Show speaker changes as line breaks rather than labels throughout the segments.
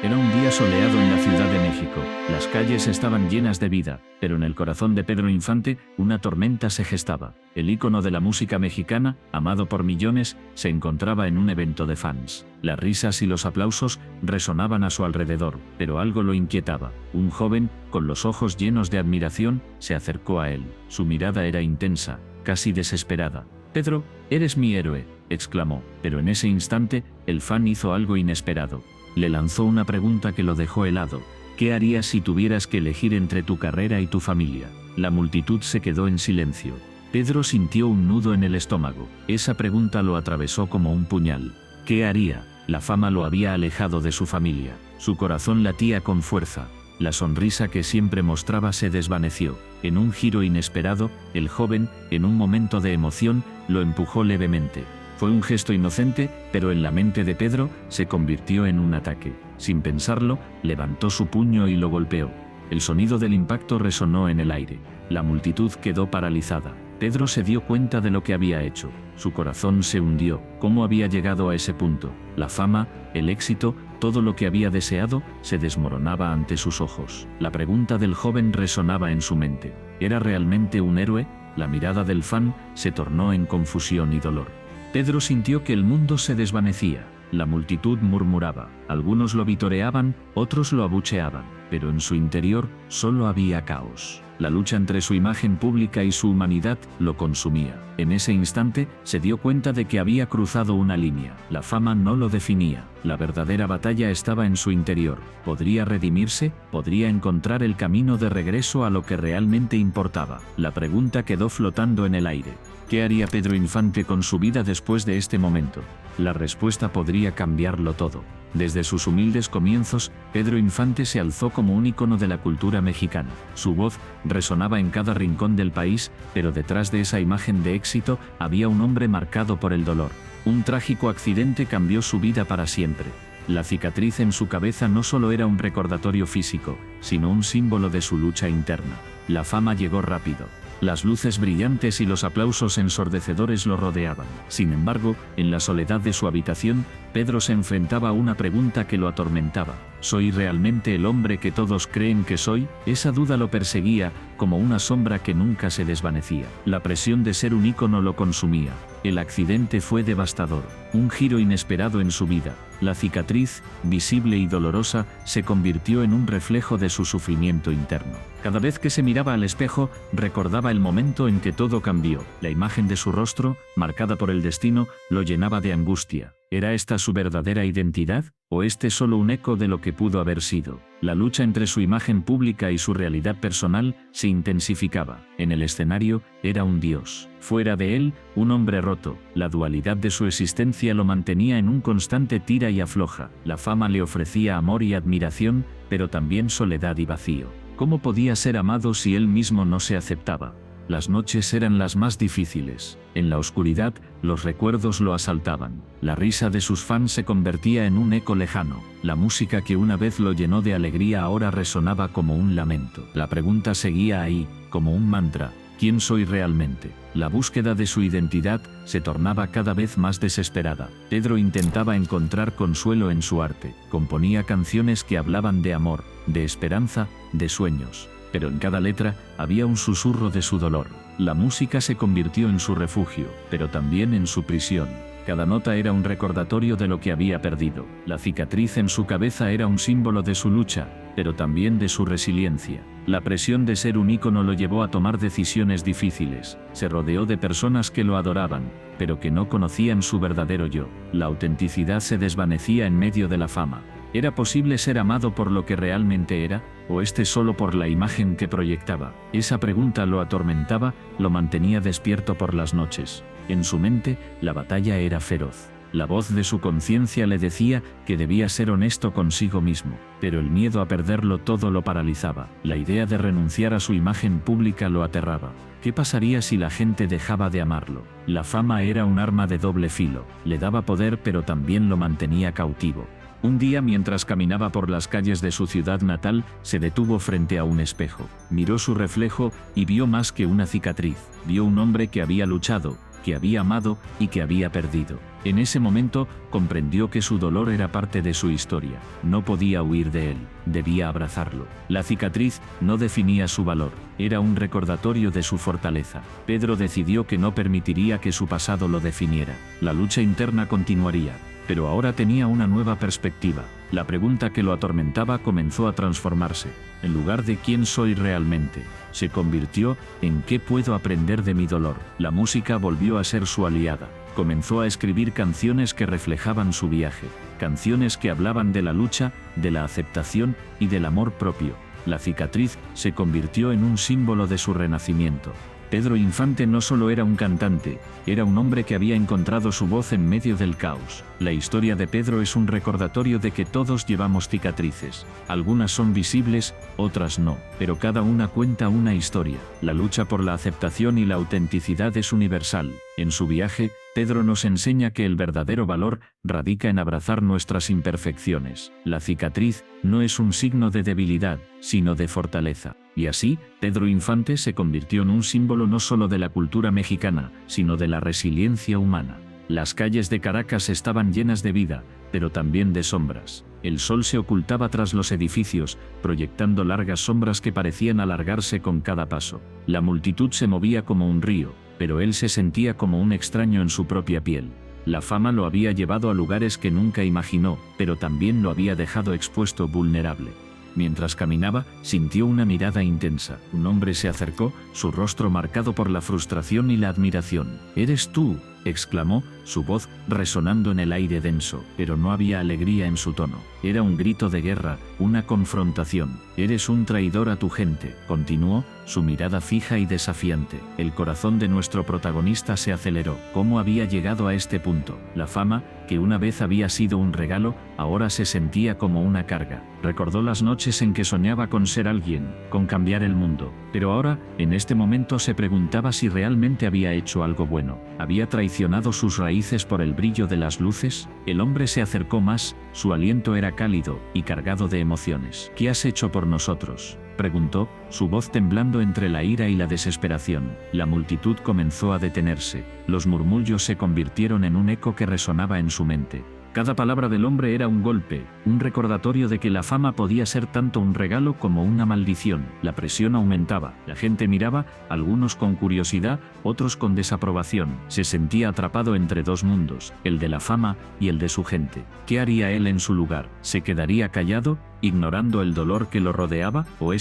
Era un día soleado en la Ciudad de México. Las calles estaban llenas de vida, pero en el corazón de Pedro Infante una tormenta se gestaba. El ícono de la música mexicana, amado por millones, se encontraba en un evento de fans. Las risas y los aplausos resonaban a su alrededor, pero algo lo inquietaba. Un joven, con los ojos llenos de admiración, se acercó a él. Su mirada era intensa, casi desesperada. «Pedro, eres mi héroe», exclamó, pero en ese instante, el fan hizo algo inesperado. Le lanzó una pregunta que lo dejó helado. ¿Qué harías si tuvieras que elegir entre tu carrera y tu familia? La multitud se quedó en silencio. Pedro sintió un nudo en el estómago. Esa pregunta lo atravesó como un puñal. ¿Qué haría? La fama lo había alejado de su familia. Su corazón latía con fuerza. La sonrisa que siempre mostraba se desvaneció. En un giro inesperado, el joven, en un momento de emoción, lo empujó levemente. Fue un gesto inocente, pero en la mente de Pedro se convirtió en un ataque. Sin pensarlo, levantó su puño y lo golpeó. El sonido del impacto resonó en el aire. La multitud quedó paralizada. Pedro se dio cuenta de lo que había hecho. Su corazón se hundió. ¿Cómo había llegado a ese punto? La fama, el éxito, todo lo que había deseado, se desmoronaba ante sus ojos. La pregunta del joven resonaba en su mente. ¿Era realmente un héroe? La mirada del fan se tornó en confusión y dolor. Pedro sintió que el mundo se desvanecía. La multitud murmuraba. Algunos lo vitoreaban, otros lo abucheaban, pero en su interior solo había caos. La lucha entre su imagen pública y su humanidad lo consumía. En ese instante, se dio cuenta de que había cruzado una línea. La fama no lo definía. La verdadera batalla estaba en su interior. ¿Podría redimirse? ¿Podría encontrar el camino de regreso a lo que realmente importaba? La pregunta quedó flotando en el aire. ¿Qué haría Pedro Infante con su vida después de este momento? La respuesta podría cambiarlo todo. Desde sus humildes comienzos, Pedro Infante se alzó como un ícono de la cultura mexicana. Su voz resonaba en cada rincón del país, pero detrás de esa imagen de éxito había un hombre marcado por el dolor. Un trágico accidente cambió su vida para siempre. La cicatriz en su cabeza no solo era un recordatorio físico, sino un símbolo de su lucha interna. La fama llegó rápido. Las luces brillantes y los aplausos ensordecedores lo rodeaban. Sin embargo, en la soledad de su habitación, Pedro se enfrentaba a una pregunta que lo atormentaba. ¿Soy realmente el hombre que todos creen que soy? Esa duda lo perseguía, como una sombra que nunca se desvanecía. La presión de ser un ícono lo consumía. El accidente fue devastador. Un giro inesperado en su vida. La cicatriz, visible y dolorosa, se convirtió en un reflejo de su sufrimiento interno. Cada vez que se miraba al espejo, recordaba el momento en que todo cambió. La imagen de su rostro, marcada por el destino, lo llenaba de angustia. ¿Era esta su verdadera identidad? ¿O este solo un eco de lo que pudo haber sido? La lucha entre su imagen pública y su realidad personal se intensificaba. En el escenario, era un dios. Fuera de él, un hombre roto. La dualidad de su existencia lo mantenía en un constante tira y afloja. La fama le ofrecía amor y admiración, pero también soledad y vacío. ¿Cómo podía ser amado si él mismo no se aceptaba? Las noches eran las más difíciles. En la oscuridad, los recuerdos lo asaltaban. La risa de sus fans se convertía en un eco lejano. La música que una vez lo llenó de alegría ahora resonaba como un lamento. La pregunta seguía ahí, como un mantra. ¿Quién soy realmente? La búsqueda de su identidad se tornaba cada vez más desesperada. Pedro intentaba encontrar consuelo en su arte. Componía canciones que hablaban de amor, de esperanza, de sueños. Pero en cada letra había un susurro de su dolor. La música se convirtió en su refugio, pero también en su prisión. Cada nota era un recordatorio de lo que había perdido. La cicatriz en su cabeza era un símbolo de su lucha, pero también de su resiliencia. La presión de ser un ícono lo llevó a tomar decisiones difíciles. Se rodeó de personas que lo adoraban, pero que no conocían su verdadero yo. La autenticidad se desvanecía en medio de la fama. ¿Era posible ser amado por lo que realmente era, o solo por la imagen que proyectaba? Esa pregunta lo atormentaba, lo mantenía despierto por las noches. En su mente, la batalla era feroz. La voz de su conciencia le decía que debía ser honesto consigo mismo, pero el miedo a perderlo todo lo paralizaba. La idea de renunciar a su imagen pública lo aterraba. ¿Qué pasaría si la gente dejaba de amarlo? La fama era un arma de doble filo. Le daba poder, pero también lo mantenía cautivo. Un día, mientras caminaba por las calles de su ciudad natal, se detuvo frente a un espejo. Miró su reflejo y vio más que una cicatriz. Vio un hombre que había luchado, que había amado y que había perdido. En ese momento, comprendió que su dolor era parte de su historia. No podía huir de él, debía abrazarlo. La cicatriz no definía su valor, era un recordatorio de su fortaleza. Pedro decidió que no permitiría que su pasado lo definiera. La lucha interna continuaría, pero ahora tenía una nueva perspectiva. La pregunta que lo atormentaba comenzó a transformarse. En lugar de quién soy realmente, se convirtió en qué puedo aprender de mi dolor. La música volvió a ser su aliada. Comenzó a escribir canciones que reflejaban su viaje, canciones que hablaban de la lucha, de la aceptación y del amor propio. La cicatriz se convirtió en un símbolo de su renacimiento. Pedro Infante no solo era un cantante, era un hombre que había encontrado su voz en medio del caos. La historia de Pedro es un recordatorio de que todos llevamos cicatrices. Algunas son visibles, otras no, pero cada una cuenta una historia. La lucha por la aceptación y la autenticidad es universal. En su viaje, Pedro nos enseña que el verdadero valor radica en abrazar nuestras imperfecciones. La cicatriz no es un signo de debilidad, sino de fortaleza. Y así, Pedro Infante se convirtió en un símbolo no solo de la cultura mexicana, sino de la resiliencia humana. Las calles de Caracas estaban llenas de vida, pero también de sombras. El sol se ocultaba tras los edificios, proyectando largas sombras que parecían alargarse con cada paso. La multitud se movía como un río, pero él se sentía como un extraño en su propia piel. La fama lo había llevado a lugares que nunca imaginó, pero también lo había dejado expuesto vulnerable. Mientras caminaba, sintió una mirada intensa. Un hombre se acercó, su rostro marcado por la frustración y la admiración. «¿Eres tú?», exclamó, su voz resonando en el aire denso, pero no había alegría en su tono. Era un grito de guerra, una confrontación. «Eres un traidor a tu gente», continuó, su mirada fija y desafiante. El corazón de nuestro protagonista se aceleró. ¿Cómo había llegado a este punto? La fama, que una vez había sido un regalo, ahora se sentía como una carga. Recordó las noches en que soñaba con ser alguien, con cambiar el mundo. Pero ahora, en este momento se preguntaba si realmente había hecho algo bueno. ¿Había traicionado sus raíces por el brillo de las luces? El hombre se acercó más, su aliento era cálido y cargado de emociones. «¿Qué has hecho por nosotros?», preguntó, su voz temblando entre la ira y la desesperación. La multitud comenzó a detenerse. Los murmullos se convirtieron en un eco que resonaba en su mente. Cada palabra del hombre era un golpe, un recordatorio de que la fama podía ser tanto un regalo como una maldición. La presión aumentaba. La gente miraba, algunos con curiosidad, otros con desaprobación. Se sentía atrapado entre dos mundos, el de la fama y el de su gente. ¿Qué haría él en su lugar? ¿Se quedaría callado, ignorando el dolor que lo rodeaba? ¿O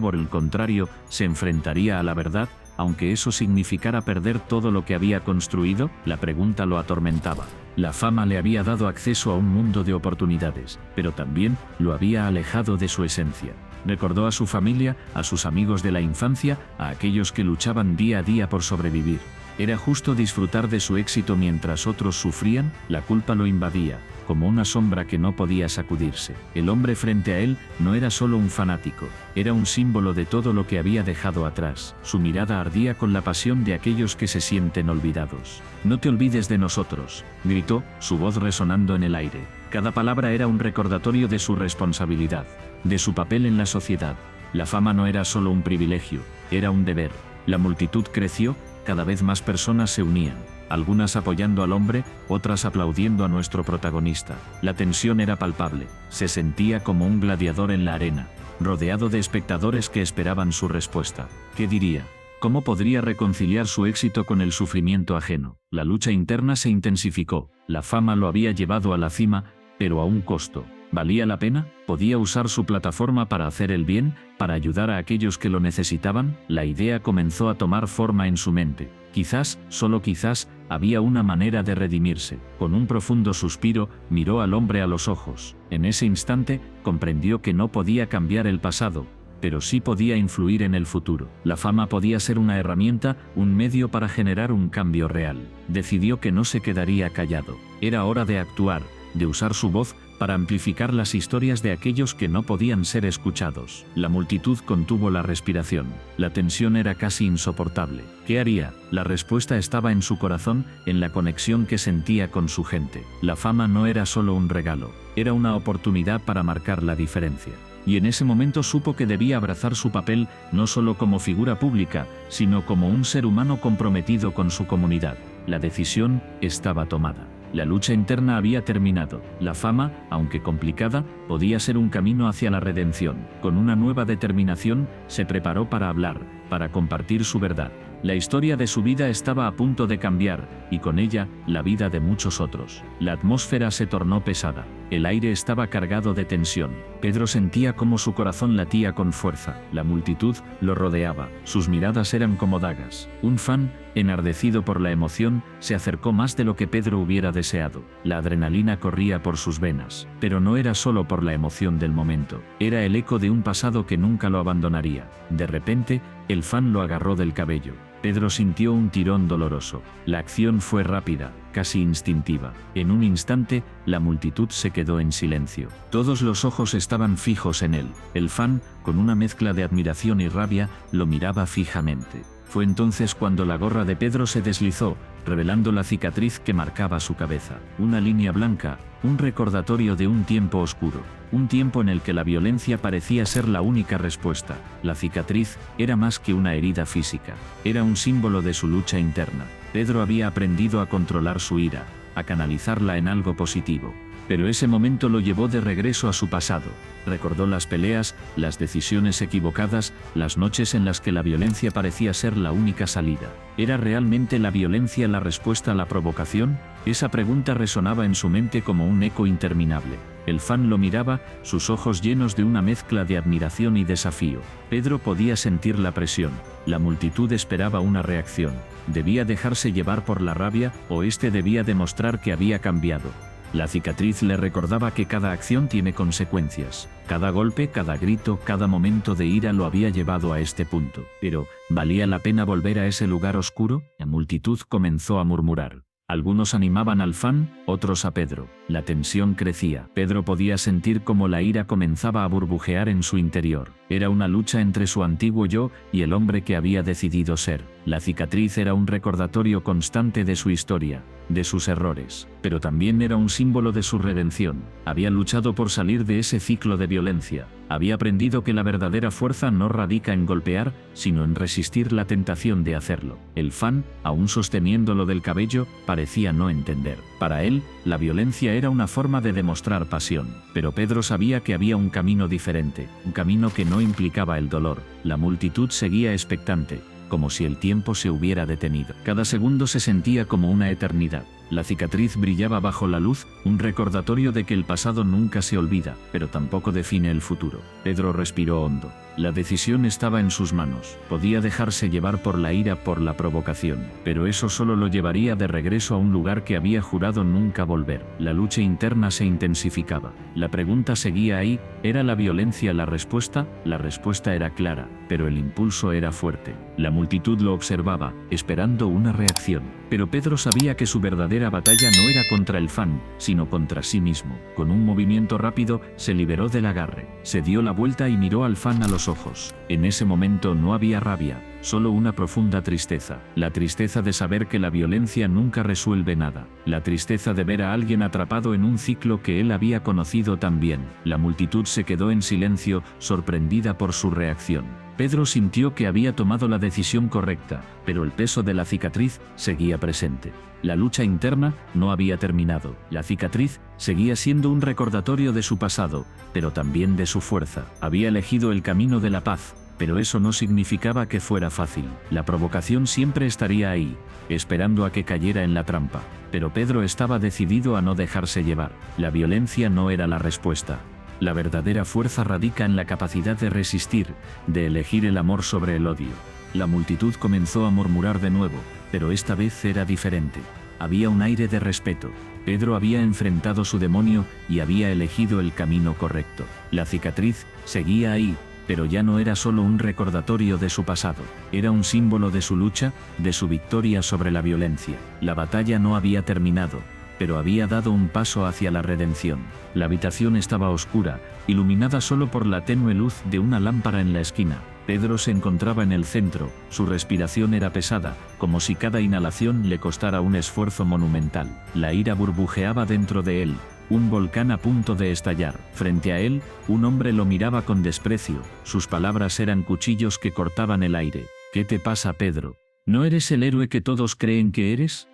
por el contrario, se enfrentaría a la verdad, aunque eso significara perder todo lo que había construido? La pregunta lo atormentaba. La fama le había dado acceso a un mundo de oportunidades, pero también lo había alejado de su esencia. Recordó a su familia, a sus amigos de la infancia, a aquellos que luchaban día a día por sobrevivir. ¿Era justo disfrutar de su éxito mientras otros sufrían? La culpa lo invadía, como una sombra que no podía sacudirse. El hombre frente a él no era solo un fanático, era un símbolo de todo lo que había dejado atrás. Su mirada ardía con la pasión de aquellos que se sienten olvidados. «No te olvides de nosotros», gritó, su voz resonando en el aire. Cada palabra era un recordatorio de su responsabilidad, de su papel en la sociedad. La fama no era solo un privilegio, era un deber. La multitud creció, cada vez más personas se unían, algunas apoyando al hombre, otras aplaudiendo a nuestro protagonista. La tensión era palpable, se sentía como un gladiador en la arena, rodeado de espectadores que esperaban su respuesta. ¿Qué diría? ¿Cómo podría reconciliar su éxito con el sufrimiento ajeno? La lucha interna se intensificó, la fama lo había llevado a la cima, pero a un costo. ¿Valía la pena? ¿Podía usar su plataforma para hacer el bien, para ayudar a aquellos que lo necesitaban? La idea comenzó a tomar forma en su mente. Quizás, solo quizás, había una manera de redimirse. Con un profundo suspiro, miró al hombre a los ojos. En ese instante, comprendió que no podía cambiar el pasado, pero sí podía influir en el futuro. La fama podía ser una herramienta, un medio para generar un cambio real. Decidió que no se quedaría callado. Era hora de actuar, de usar su voz para amplificar las historias de aquellos que no podían ser escuchados. La multitud contuvo la respiración. La tensión era casi insoportable. ¿Qué haría? La respuesta estaba en su corazón, en la conexión que sentía con su gente. La fama no era solo un regalo, era una oportunidad para marcar la diferencia. Y en ese momento supo que debía abrazar su papel no solo como figura pública, sino como un ser humano comprometido con su comunidad. La decisión estaba tomada. La lucha interna había terminado. La fama, aunque complicada, podía ser un camino hacia la redención. Con una nueva determinación, se preparó para hablar, para compartir su verdad. La historia de su vida estaba a punto de cambiar, y con ella, la vida de muchos otros. La atmósfera se tornó pesada. El aire estaba cargado de tensión. Pedro sentía cómo su corazón latía con fuerza. La multitud lo rodeaba. Sus miradas eran como dagas. Un fan, enardecido por la emoción, se acercó más de lo que Pedro hubiera deseado. La adrenalina corría por sus venas. Pero no era solo por la emoción del momento. Era el eco de un pasado que nunca lo abandonaría. De repente, el fan lo agarró del cabello. Pedro sintió un tirón doloroso. La acción fue rápida, casi instintiva. En un instante, la multitud se quedó en silencio. Todos los ojos estaban fijos en él. El fan, con una mezcla de admiración y rabia, lo miraba fijamente. Fue entonces cuando la gorra de Pedro se deslizó, revelando la cicatriz que marcaba su cabeza. Una línea blanca, un recordatorio de un tiempo oscuro. Un tiempo en el que la violencia parecía ser la única respuesta. La cicatriz era más que una herida física. Era un símbolo de su lucha interna. Pedro había aprendido a controlar su ira, a canalizarla en algo positivo. Pero ese momento lo llevó de regreso a su pasado. Recordó las peleas, las decisiones equivocadas, las noches en las que la violencia parecía ser la única salida. ¿Era realmente la violencia la respuesta a la provocación? Esa pregunta resonaba en su mente como un eco interminable. El fan lo miraba, sus ojos llenos de una mezcla de admiración y desafío. Pedro podía sentir la presión. La multitud esperaba una reacción. ¿Debía dejarse llevar por la rabia o este debía demostrar que había cambiado? La cicatriz le recordaba que cada acción tiene consecuencias. Cada golpe, cada grito, cada momento de ira lo había llevado a este punto. Pero, ¿valía la pena volver a ese lugar oscuro? La multitud comenzó a murmurar. Algunos animaban al fan, otros a Pedro. La tensión crecía. Pedro podía sentir cómo la ira comenzaba a burbujear en su interior. Era una lucha entre su antiguo yo y el hombre que había decidido ser. La cicatriz era un recordatorio constante de su historia, de sus errores, pero también era un símbolo de su redención. Había luchado por salir de ese ciclo de violencia. Había aprendido que la verdadera fuerza no radica en golpear, sino en resistir la tentación de hacerlo. El fan, aún sosteniéndolo del cabello, parecía no entender. Para él, la violencia era una forma de demostrar pasión. Pero Pedro sabía que había un camino diferente, un camino que no implicaba el dolor. La multitud seguía expectante, como si el tiempo se hubiera detenido. Cada segundo se sentía como una eternidad. La cicatriz brillaba bajo la luz, un recordatorio de que el pasado nunca se olvida, pero tampoco define el futuro. Pedro respiró hondo. La decisión estaba en sus manos. Podía dejarse llevar por la ira, por la provocación, pero eso solo lo llevaría de regreso a un lugar que había jurado nunca volver. La lucha interna se intensificaba. La pregunta seguía ahí, ¿era la violencia la respuesta? La respuesta era clara, pero el impulso era fuerte. La multitud lo observaba, esperando una reacción. Pero Pedro sabía que su verdadera batalla no era contra el fan, sino contra sí mismo. Con un movimiento rápido, se liberó del agarre. Se dio la vuelta y miró al fan a los ojos. En ese momento no había rabia, solo una profunda tristeza. La tristeza de saber que la violencia nunca resuelve nada. La tristeza de ver a alguien atrapado en un ciclo que él había conocido tan bien. La multitud se quedó en silencio, sorprendida por su reacción. Pedro sintió que había tomado la decisión correcta, pero el peso de la cicatriz seguía presente. La lucha interna no había terminado. La cicatriz seguía siendo un recordatorio de su pasado, pero también de su fuerza. Había elegido el camino de la paz, pero eso no significaba que fuera fácil. La provocación siempre estaría ahí, esperando a que cayera en la trampa. Pero Pedro estaba decidido a no dejarse llevar. La violencia no era la respuesta. La verdadera fuerza radica en la capacidad de resistir, de elegir el amor sobre el odio. La multitud comenzó a murmurar de nuevo, pero esta vez era diferente. Había un aire de respeto. Pedro había enfrentado su demonio y había elegido el camino correcto. La cicatriz seguía ahí, pero ya no era solo un recordatorio de su pasado. Era un símbolo de su lucha, de su victoria sobre la violencia. La batalla no había terminado, pero había dado un paso hacia la redención. La habitación estaba oscura, iluminada solo por la tenue luz de una lámpara en la esquina. Pedro se encontraba en el centro, su respiración era pesada, como si cada inhalación le costara un esfuerzo monumental. La ira burbujeaba dentro de él, un volcán a punto de estallar. Frente a él, un hombre lo miraba con desprecio, sus palabras eran cuchillos que cortaban el aire. ¿Qué te pasa, Pedro? ¿No eres el héroe que todos creen que eres?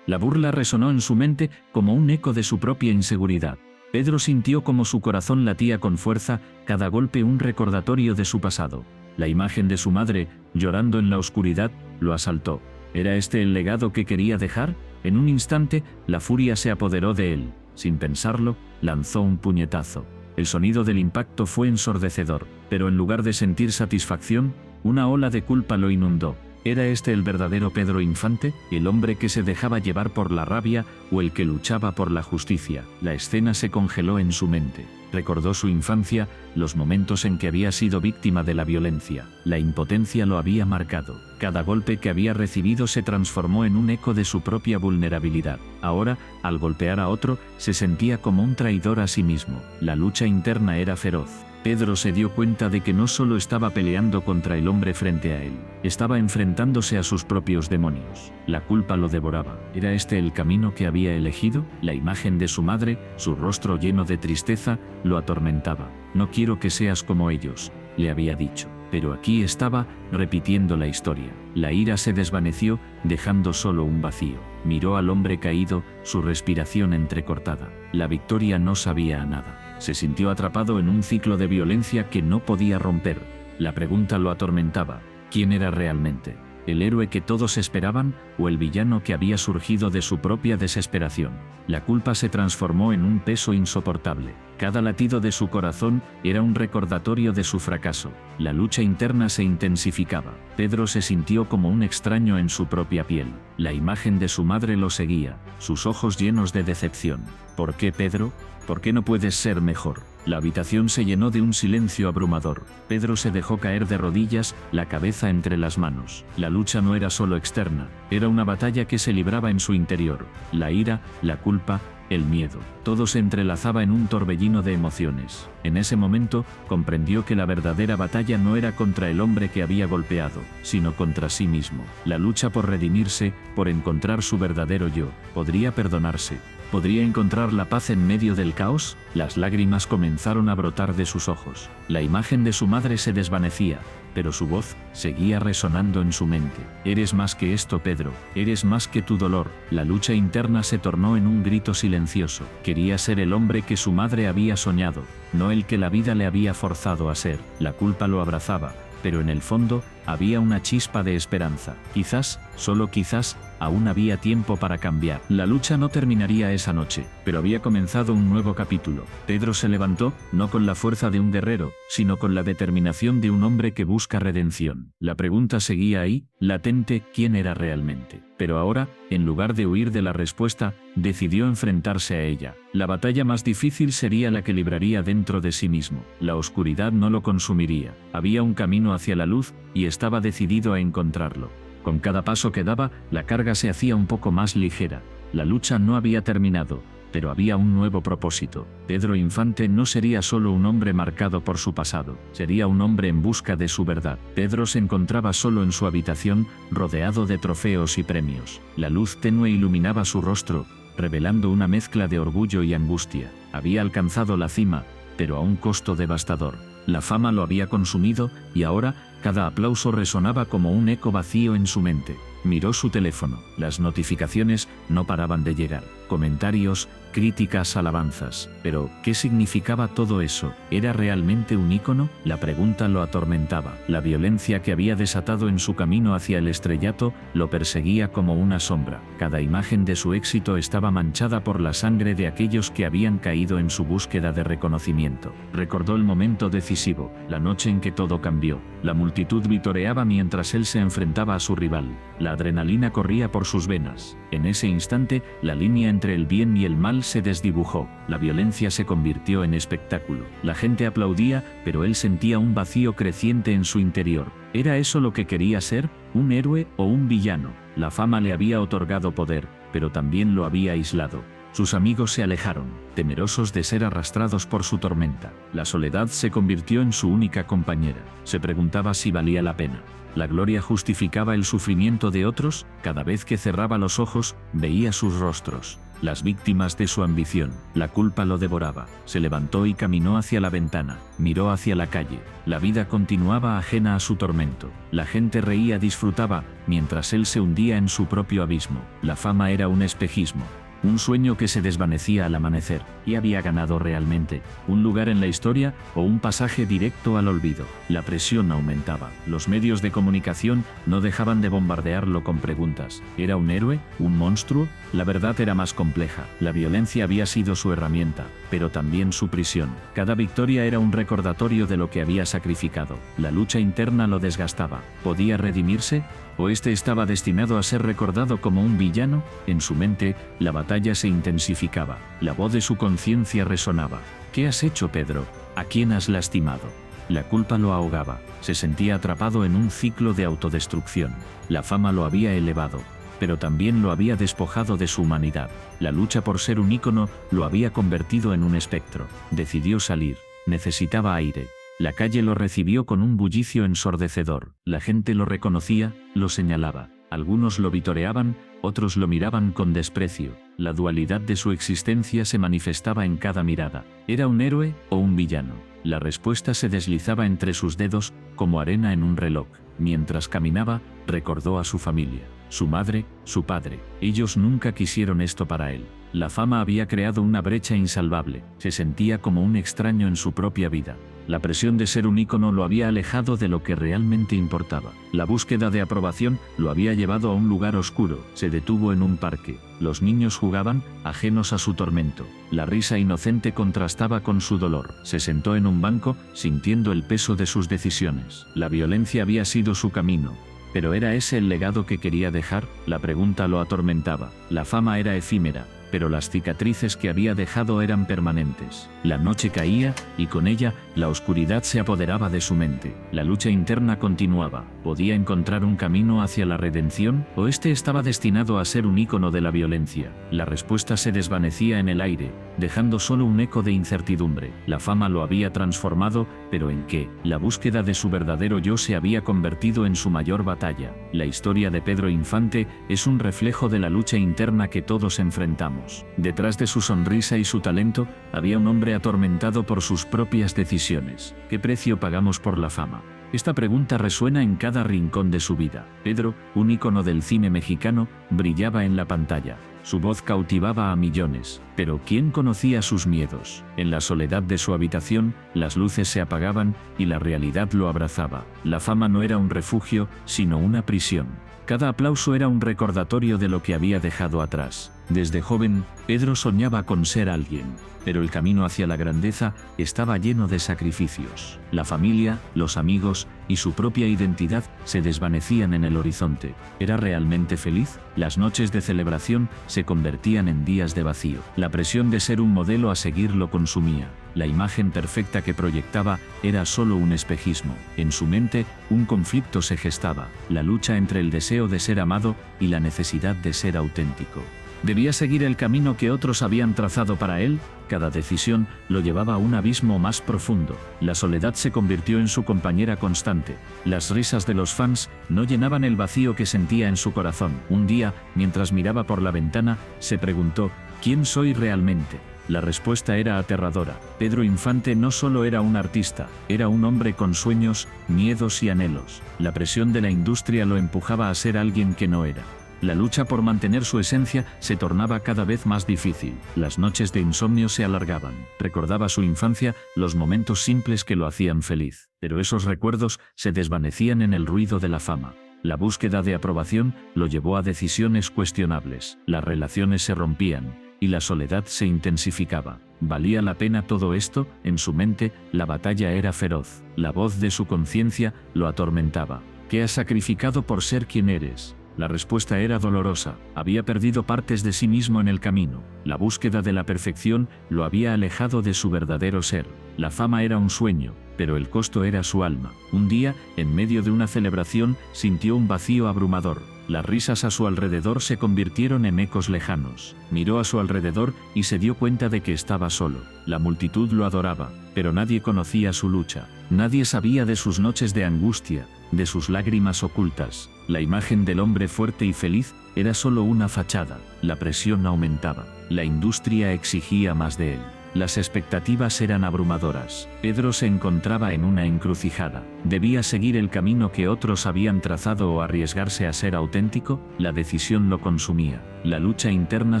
La burla resonó en su mente como un eco de su propia inseguridad. Pedro sintió como su corazón latía con fuerza, cada golpe un recordatorio de su pasado. La imagen de su madre, llorando en la oscuridad, lo asaltó. ¿Era este el legado que quería dejar? En un instante, la furia se apoderó de él. Sin pensarlo, lanzó un puñetazo. El sonido del impacto fue ensordecedor, pero en lugar de sentir satisfacción, una ola de culpa lo inundó. ¿Era este el verdadero Pedro Infante, el hombre que se dejaba llevar por la rabia o el que luchaba por la justicia? La escena se congeló en su mente. Recordó su infancia, los momentos en que había sido víctima de la violencia. La impotencia lo había marcado. Cada golpe que había recibido se transformó en un eco de su propia vulnerabilidad. Ahora, al golpear a otro, se sentía como un traidor a sí mismo. La lucha interna era feroz. Pedro se dio cuenta de que no solo estaba peleando contra el hombre frente a él, estaba enfrentándose a sus propios demonios. La culpa lo devoraba. ¿Era este el camino que había elegido? La imagen de su madre, su rostro lleno de tristeza, lo atormentaba. No quiero que seas como ellos, le había dicho. Pero aquí estaba, repitiendo la historia. La ira se desvaneció, dejando solo un vacío. Miró al hombre caído, su respiración entrecortada. La victoria no sabía a nada. Se sintió atrapado en un ciclo de violencia que no podía romper. La pregunta lo atormentaba. ¿Quién era realmente? ¿El héroe que todos esperaban o el villano que había surgido de su propia desesperación? La culpa se transformó en un peso insoportable. Cada latido de su corazón era un recordatorio de su fracaso. La lucha interna se intensificaba. Pedro se sintió como un extraño en su propia piel. La imagen de su madre lo seguía, sus ojos llenos de decepción. ¿Por qué, Pedro? ¿Por qué no puedes ser mejor? La habitación se llenó de un silencio abrumador. Pedro se dejó caer de rodillas, la cabeza entre las manos. La lucha no era solo externa, era una batalla que se libraba en su interior. La ira, la culpa, el miedo. Todo se entrelazaba en un torbellino de emociones. En ese momento, comprendió que la verdadera batalla no era contra el hombre que había golpeado, sino contra sí mismo. La lucha por redimirse, por encontrar su verdadero yo. ¿Podría perdonarse? ¿Podría encontrar la paz en medio del caos? Las lágrimas comenzaron a brotar de sus ojos. La imagen de su madre se desvanecía, pero su voz seguía resonando en su mente. Eres más que esto, Pedro, eres más que tu dolor. La lucha interna se tornó en un grito silencioso. Quería ser el hombre que su madre había soñado, no el que la vida le había forzado a ser. La culpa lo abrazaba, pero en el fondo había una chispa de esperanza. Quizás, solo quizás, aún había tiempo para cambiar. La lucha no terminaría esa noche, pero había comenzado un nuevo capítulo. Pedro se levantó, no con la fuerza de un guerrero, sino con la determinación de un hombre que busca redención. La pregunta seguía ahí, latente, ¿quién era realmente? Pero ahora, en lugar de huir de la respuesta, decidió enfrentarse a ella. La batalla más difícil sería la que libraría dentro de sí mismo. La oscuridad no lo consumiría. Había un camino hacia la luz, y estaba decidido a encontrarlo. Con cada paso que daba, la carga se hacía un poco más ligera. La lucha no había terminado, pero había un nuevo propósito. Pedro Infante no sería solo un hombre marcado por su pasado, sería un hombre en busca de su verdad. Pedro se encontraba solo en su habitación, rodeado de trofeos y premios. La luz tenue iluminaba su rostro, revelando una mezcla de orgullo y angustia. Había alcanzado la cima, pero a un costo devastador. La fama lo había consumido, y ahora, cada aplauso resonaba como un eco vacío en su mente. Miró su teléfono. Las notificaciones no paraban de llegar. Comentarios, críticas, alabanzas. Pero, ¿qué significaba todo eso? ¿Era realmente un ícono? La pregunta lo atormentaba. La violencia que había desatado en su camino hacia el estrellato lo perseguía como una sombra. Cada imagen de su éxito estaba manchada por la sangre de aquellos que habían caído en su búsqueda de reconocimiento. Recordó el momento decisivo, la noche en que todo cambió. La multitud vitoreaba mientras él se enfrentaba a su rival. La adrenalina corría por sus venas. En ese instante, la línea entre el bien y el mal se desdibujó. La violencia se convirtió en espectáculo. La gente aplaudía, pero él sentía un vacío creciente en su interior. ¿Era eso lo que quería ser? ¿Un héroe o un villano? La fama le había otorgado poder, pero también lo había aislado. Sus amigos se alejaron, temerosos de ser arrastrados por su tormenta. La soledad se convirtió en su única compañera. Se preguntaba si valía la pena. ¿La gloria justificaba el sufrimiento de otros? Cada vez que cerraba los ojos, veía sus rostros. las víctimas de su ambición. La culpa lo devoraba. Se levantó y caminó hacia la ventana. Miró hacia la calle. La vida continuaba ajena a su tormento. La gente reía, disfrutaba, mientras él se hundía en su propio abismo. La fama era un espejismo. Un sueño que se desvanecía al amanecer. ¿Y había ganado realmente? ¿Un lugar en la historia o un pasaje directo al olvido? La presión aumentaba. Los medios de comunicación no dejaban de bombardearlo con preguntas. ¿Era un héroe? ¿Un monstruo? La verdad era más compleja. La violencia había sido su herramienta, pero también su prisión. Cada victoria era un recordatorio de lo que había sacrificado. La lucha interna lo desgastaba. ¿Podía redimirse? ¿O este estaba destinado a ser recordado como un villano? En su mente, la batalla se intensificaba. La voz de su conciencia resonaba. ¿Qué has hecho, Pedro? ¿A quién has lastimado? La culpa lo ahogaba. Se sentía atrapado en un ciclo de autodestrucción. La fama lo había elevado, pero también lo había despojado de su humanidad. La lucha por ser un ícono lo había convertido en un espectro. Decidió salir. Necesitaba aire. La calle lo recibió con un bullicio ensordecedor. La gente lo reconocía, lo señalaba. Algunos lo vitoreaban, otros lo miraban con desprecio. La dualidad de su existencia se manifestaba en cada mirada. ¿Era un héroe o un villano? La respuesta se deslizaba entre sus dedos como arena en un reloj. Mientras caminaba, recordó a su familia, su madre, su padre. Ellos nunca quisieron esto para él. La fama había creado una brecha insalvable. Se sentía como un extraño en su propia vida. La presión de ser un ícono lo había alejado de lo que realmente importaba. La búsqueda de aprobación lo había llevado a un lugar oscuro. Se detuvo en un parque. Los niños jugaban, ajenos a su tormento. La risa inocente contrastaba con su dolor. Se sentó en un banco, sintiendo el peso de sus decisiones. La violencia había sido su camino. ¿Pero era ese el legado que quería dejar? La pregunta lo atormentaba. La fama era efímera, pero las cicatrices que había dejado eran permanentes. La noche caía, y con ella, la oscuridad se apoderaba de su mente. La lucha interna continuaba. ¿Podía encontrar un camino hacia la redención? ¿O este estaba destinado a ser un ícono de la violencia? La respuesta se desvanecía en el aire, dejando solo un eco de incertidumbre. La fama lo había transformado, ¿pero en qué? La búsqueda de su verdadero yo se había convertido en su mayor batalla. La historia de Pedro Infante es un reflejo de la lucha interna que todos enfrentamos. Detrás de su sonrisa y su talento, había un hombre atormentado por sus propias decisiones. ¿Qué precio pagamos por la fama? Esta pregunta resuena en cada rincón de su vida. Pedro, un ícono del cine mexicano, brillaba en la pantalla. Su voz cautivaba a millones, pero ¿quién conocía sus miedos? En la soledad de su habitación, las luces se apagaban y la realidad lo abrazaba. La fama no era un refugio, sino una prisión. Cada aplauso era un recordatorio de lo que había dejado atrás. Desde joven, Pedro soñaba con ser alguien, pero el camino hacia la grandeza estaba lleno de sacrificios. La familia, los amigos y su propia identidad se desvanecían en el horizonte. ¿Era realmente feliz? Las noches de celebración se convertían en días de vacío. La presión de ser un modelo a seguir lo consumía. La imagen perfecta que proyectaba era solo un espejismo. En su mente, un conflicto se gestaba, la lucha entre el deseo de ser amado y la necesidad de ser auténtico. ¿Debía seguir el camino que otros habían trazado para él? Cada decisión lo llevaba a un abismo más profundo. La soledad se convirtió en su compañera constante. Las risas de los fans no llenaban el vacío que sentía en su corazón. Un día, mientras miraba por la ventana, se preguntó, ¿quién soy realmente? La respuesta era aterradora. Pedro Infante no solo era un artista, era un hombre con sueños, miedos y anhelos. La presión de la industria lo empujaba a ser alguien que no era. La lucha por mantener su esencia se tornaba cada vez más difícil. Las noches de insomnio se alargaban. Recordaba su infancia, los momentos simples que lo hacían feliz. Pero esos recuerdos se desvanecían en el ruido de la fama. La búsqueda de aprobación lo llevó a decisiones cuestionables. Las relaciones se rompían y la soledad se intensificaba. ¿Valía la pena todo esto? En su mente, la batalla era feroz. La voz de su conciencia lo atormentaba. ¿Qué has sacrificado por ser quien eres? La respuesta era dolorosa. Había perdido partes de sí mismo en el camino. La búsqueda de la perfección lo había alejado de su verdadero ser. La fama era un sueño, pero el costo era su alma. Un día, en medio de una celebración, sintió un vacío abrumador. Las risas a su alrededor se convirtieron en ecos lejanos. Miró a su alrededor y se dio cuenta de que estaba solo. La multitud lo adoraba, pero nadie conocía su lucha. Nadie sabía de sus noches de angustia, de sus lágrimas ocultas. La imagen del hombre fuerte y feliz era solo una fachada. La presión aumentaba. La industria exigía más de él. Las expectativas eran abrumadoras. Pedro se encontraba en una encrucijada. ¿Debía seguir el camino que otros habían trazado o arriesgarse a ser auténtico? La decisión lo consumía. La lucha interna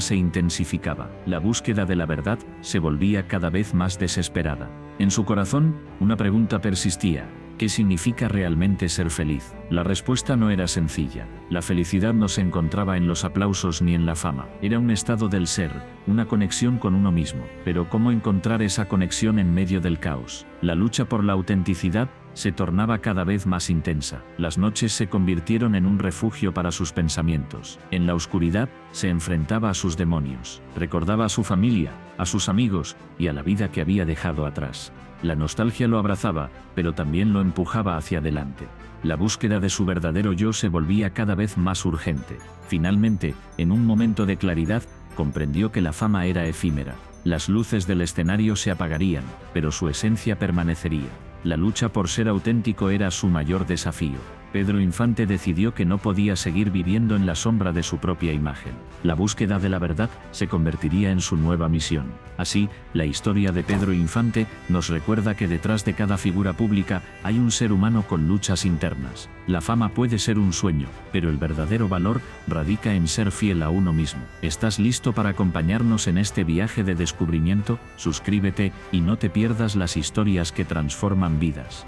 se intensificaba. La búsqueda de la verdad se volvía cada vez más desesperada. En su corazón, una pregunta persistía. ¿Qué significa realmente ser feliz? La respuesta no era sencilla. La felicidad no se encontraba en los aplausos ni en la fama. Era un estado del ser, una conexión con uno mismo. Pero ¿cómo encontrar esa conexión en medio del caos? La lucha por la autenticidad se tornaba cada vez más intensa. Las noches se convirtieron en un refugio para sus pensamientos. En la oscuridad, se enfrentaba a sus demonios. Recordaba a su familia, a sus amigos y a la vida que había dejado atrás. La nostalgia lo abrazaba, pero también lo empujaba hacia adelante. La búsqueda de su verdadero yo se volvía cada vez más urgente. Finalmente, en un momento de claridad, comprendió que la fama era efímera. Las luces del escenario se apagarían, pero su esencia permanecería. La lucha por ser auténtico era su mayor desafío. Pedro Infante decidió que no podía seguir viviendo en la sombra de su propia imagen. La búsqueda de la verdad se convertiría en su nueva misión. Así, la historia de Pedro Infante nos recuerda que detrás de cada figura pública hay un ser humano con luchas internas. La fama puede ser un sueño, pero el verdadero valor radica en ser fiel a uno mismo. ¿Estás listo para acompañarnos en este viaje de descubrimiento? Suscríbete y no te pierdas las historias que transforman vidas.